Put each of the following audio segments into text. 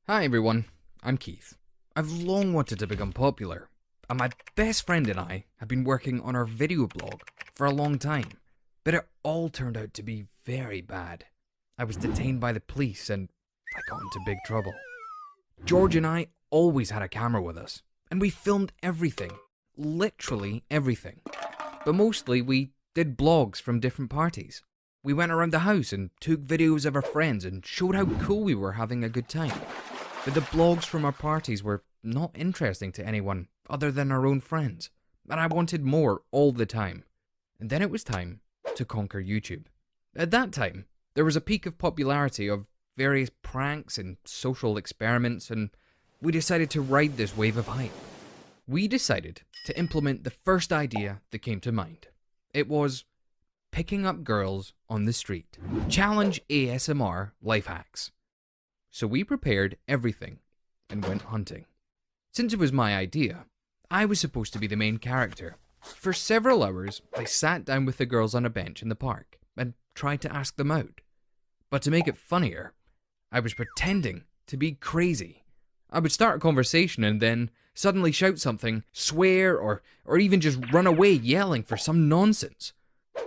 Hi everyone, I'm Keith. I've long wanted to become popular, and my best friend and I have been working on our video blog for a long time, but it all turned out to be very bad. I was detained by the police and I got into big trouble. George and I always had a camera with us, and we filmed everything, literally everything. But mostly we did blogs from different parties. We went around the house and took videos of our friends and showed how cool we were having a good time. But the blogs from our parties were not interesting to anyone other than our own friends, and I wanted more all the time. And then it was time to conquer YouTube. At that time, there was a peak of popularity of various pranks and social experiments, and we decided to ride this wave of hype. We decided to implement the first idea that came to mind. It was picking up girls on the street. Challenge ASMR life hacks. So we prepared everything and went hunting. Since it was my idea, I was supposed to be the main character. For several hours, I sat down with the girls on a bench in the park and tried to ask them out. But to make it funnier, I was pretending to be crazy. I would start a conversation and then suddenly shout something, swear, or even just run away yelling for some nonsense.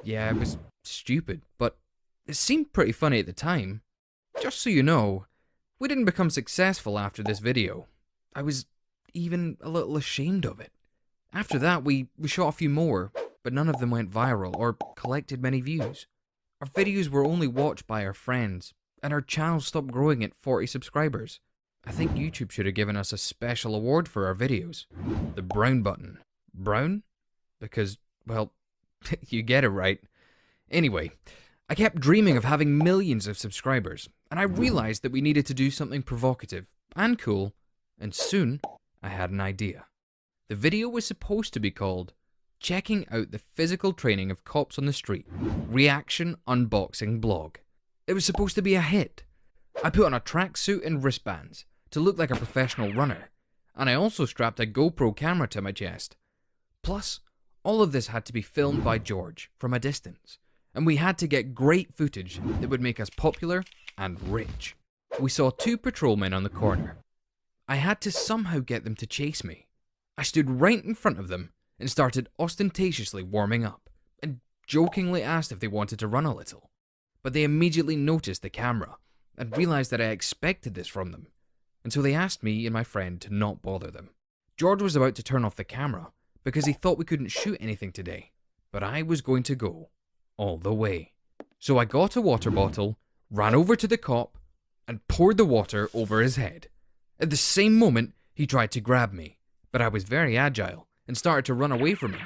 Yeah, it was stupid, but it seemed pretty funny at the time. Just so you know, we didn't become successful after this video. I was even a little ashamed of it. After that, we shot a few more, but none of them went viral or collected many views. Our videos were only watched by our friends, and our channel stopped growing at 40 subscribers. I think YouTube should have given us a special award for our videos. The brown button. Brown? Because, well, you get it right. Anyway, I kept dreaming of having millions of subscribers, and I realized that we needed to do something provocative and cool, and soon I had an idea. The video was supposed to be called Checking Out the Physical Training of Cops on the Street Reaction Unboxing Blog. It was supposed to be a hit. I put on a tracksuit and wristbands to look like a professional runner, and I also strapped a GoPro camera to my chest. Plus, all of this had to be filmed by George from a distance, and we had to get great footage that would make us popular and rich. We saw two patrolmen on the corner. I had to somehow get them to chase me. I stood right in front of them and started ostentatiously warming up, and jokingly asked if they wanted to run a little. But they immediately noticed the camera and realized that I expected this from them, and so they asked me and my friend to not bother them. George was about to turn off the camera because he thought we couldn't shoot anything today, but I was going to go all the way. So I got a water bottle, ran over to the cop, and poured the water over his head. At the same moment, he tried to grab me, but I was very agile and started to run away from him.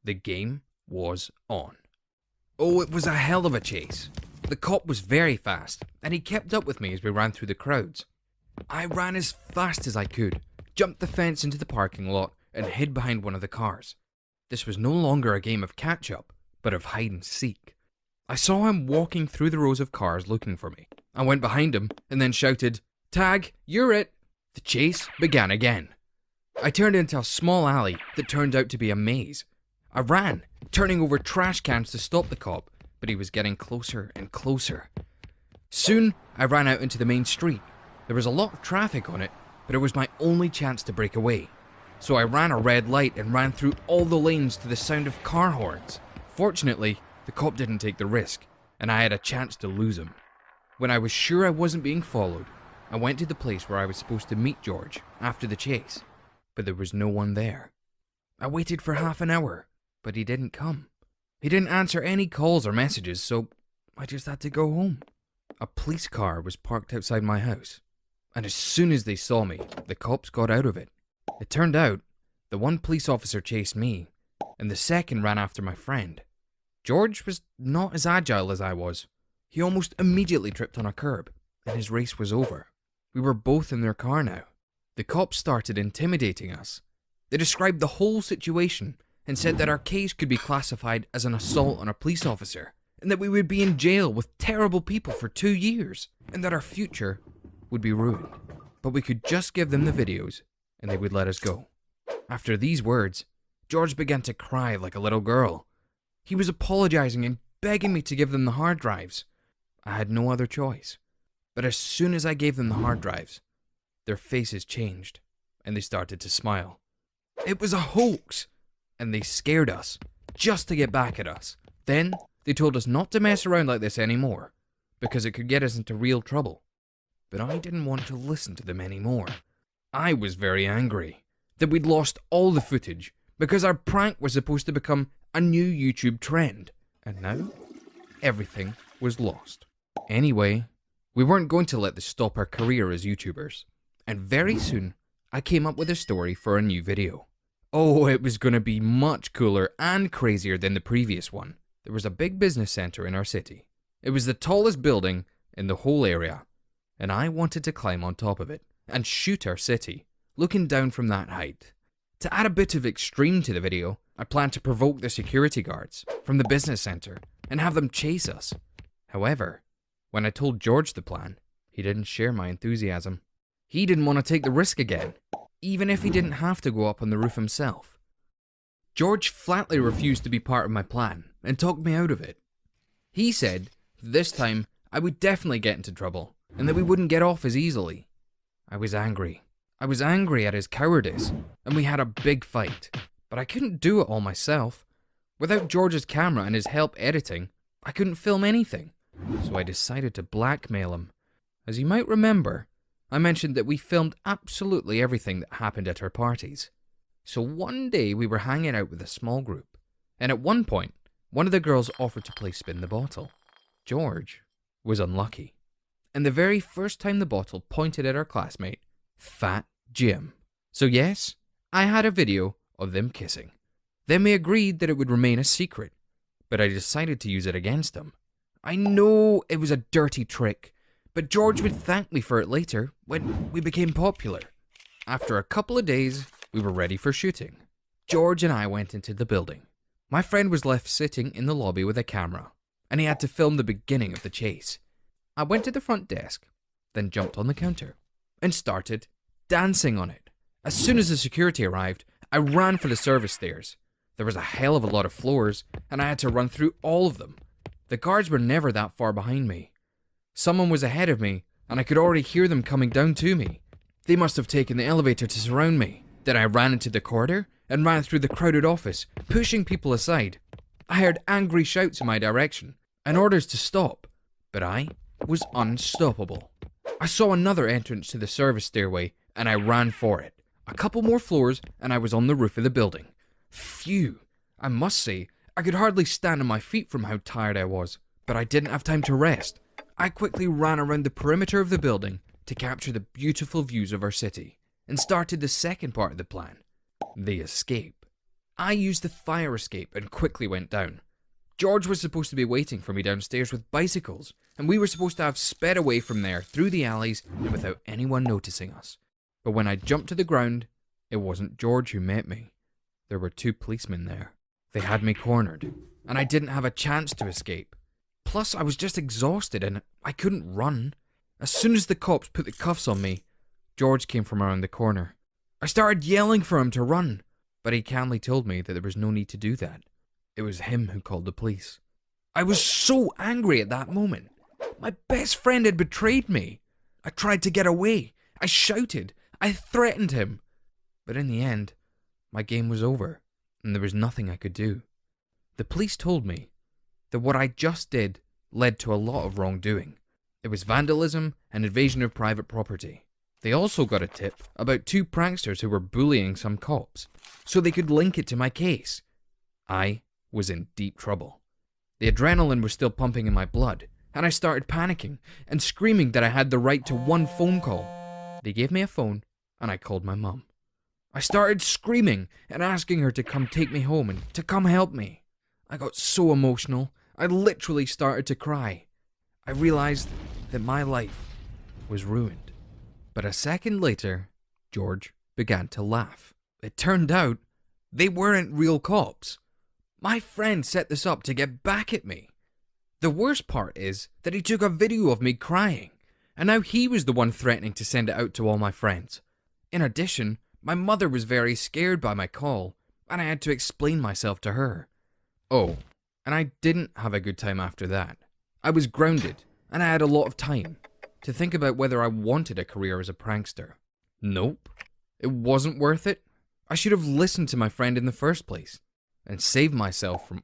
The game was on. Oh, it was a hell of a chase. The cop was very fast, and he kept up with me as we ran through the crowds. I ran as fast as I could, jumped the fence into the parking lot, and hid behind one of the cars. This was no longer a game of catch-up, but of hide-and-seek. I saw him walking through the rows of cars looking for me. I went behind him and then shouted, "Tag, you're it!" The chase began again. I turned into a small alley that turned out to be a maze. I ran, turning over trash cans to stop the cop, but he was getting closer and closer. Soon, I ran out into the main street. There was a lot of traffic on it, but it was my only chance to break away. So I ran a red light and ran through all the lanes to the sound of car horns. Fortunately, the cop didn't take the risk, and I had a chance to lose him. When I was sure I wasn't being followed, I went to the place where I was supposed to meet George after the chase, but there was no one there. I waited for half an hour, but he didn't come. He didn't answer any calls or messages, so I just had to go home. A police car was parked outside my house, and as soon as they saw me, the cops got out of it. It turned out, the one police officer chased me, and the second ran after my friend. George was not as agile as I was. He almost immediately tripped on a curb, and his race was over. We were both in their car now. The cops started intimidating us. They described the whole situation and said that our case could be classified as an assault on a police officer, and that we would be in jail with terrible people for 2 years, and that our future would be ruined. But we could just give them the videos, and they would let us go. After these words, George began to cry like a little girl. He was apologizing and begging me to give them the hard drives. I had no other choice. But as soon as I gave them the hard drives, their faces changed, and they started to smile. It was a hoax, and they scared us, just to get back at us. Then, they told us not to mess around like this anymore, because it could get us into real trouble. But I didn't want to listen to them anymore. I was very angry that we'd lost all the footage, because our prank was supposed to become a new YouTube trend. And now, everything was lost. Anyway, we weren't going to let this stop our career as YouTubers. And very soon, I came up with a story for a new video. Oh, it was going to be much cooler and crazier than the previous one. There was a big business center in our city. It was the tallest building in the whole area, and I wanted to climb on top of it and shoot our city, looking down from that height. To add a bit of extreme to the video, I planned to provoke the security guards from the business center and have them chase us. However, when I told George the plan, he didn't share my enthusiasm. He didn't want to take the risk again, even if he didn't have to go up on the roof himself. George flatly refused to be part of my plan and talked me out of it. He said this time I would definitely get into trouble and that we wouldn't get off as easily. I was angry. I was angry at his cowardice, and we had a big fight. But I couldn't do it all myself. Without George's camera and his help editing, I couldn't film anything. So I decided to blackmail him. As you might remember, I mentioned that we filmed absolutely everything that happened at our parties. So one day we were hanging out with a small group, and at one point, one of the girls offered to play spin the bottle. George was unlucky, and the very first time the bottle pointed at our classmate, Fat Jim. So yes, I had a video of them kissing. Then we agreed that it would remain a secret, but I decided to use it against him. I know it was a dirty trick, but George would thank me for it later when we became popular. After a couple of days, we were ready for shooting. George and I went into the building. My friend was left sitting in the lobby with a camera, and he had to film the beginning of the chase. I went to the front desk, then jumped on the counter, and started dancing on it. As soon as the security arrived, I ran for the service stairs. There was a hell of a lot of floors, and I had to run through all of them. The guards were never that far behind me. Someone was ahead of me, and I could already hear them coming down to me. They must have taken the elevator to surround me. Then I ran into the corridor and ran through the crowded office, pushing people aside. I heard angry shouts in my direction and orders to stop, but I was unstoppable. I saw another entrance to the service stairway, and I ran for it. A couple more floors, and I was on the roof of the building. Phew! I must say, I could hardly stand on my feet from how tired I was, but I didn't have time to rest. I quickly ran around the perimeter of the building to capture the beautiful views of our city, and started the second part of the plan, the escape. I used the fire escape and quickly went down. George was supposed to be waiting for me downstairs with bicycles, and we were supposed to have sped away from there through the alleys and without anyone noticing us. But when I jumped to the ground, it wasn't George who met me. There were two policemen there. They had me cornered, and I didn't have a chance to escape. Plus, I was just exhausted and I couldn't run. As soon as the cops put the cuffs on me, George came from around the corner. I started yelling for him to run, but he calmly told me that there was no need to do that. It was him who called the police. I was so angry at that moment. My best friend had betrayed me. I tried to get away. I shouted. I threatened him. But in the end, my game was over, and there was nothing I could do. The police told me that what I just did led to a lot of wrongdoing. It was vandalism and invasion of private property. They also got a tip about two pranksters who were bullying some cops, so they could link it to my case. I was in deep trouble. The adrenaline was still pumping in my blood, and I started panicking and screaming that I had the right to one phone call. They gave me a phone, and I called my mum. I started screaming and asking her to come take me home and to come help me. I got so emotional, I literally started to cry. I realized that my life was ruined. But a second later, George began to laugh. It turned out they weren't real cops. My friend set this up to get back at me. The worst part is that he took a video of me crying, and now he was the one threatening to send it out to all my friends. In addition, my mother was very scared by my call, and I had to explain myself to her. Oh, and I didn't have a good time after that. I was grounded, and I had a lot of time to think about whether I wanted a career as a prankster. Nope. It wasn't worth it. I should have listened to my friend in the first place and saved myself from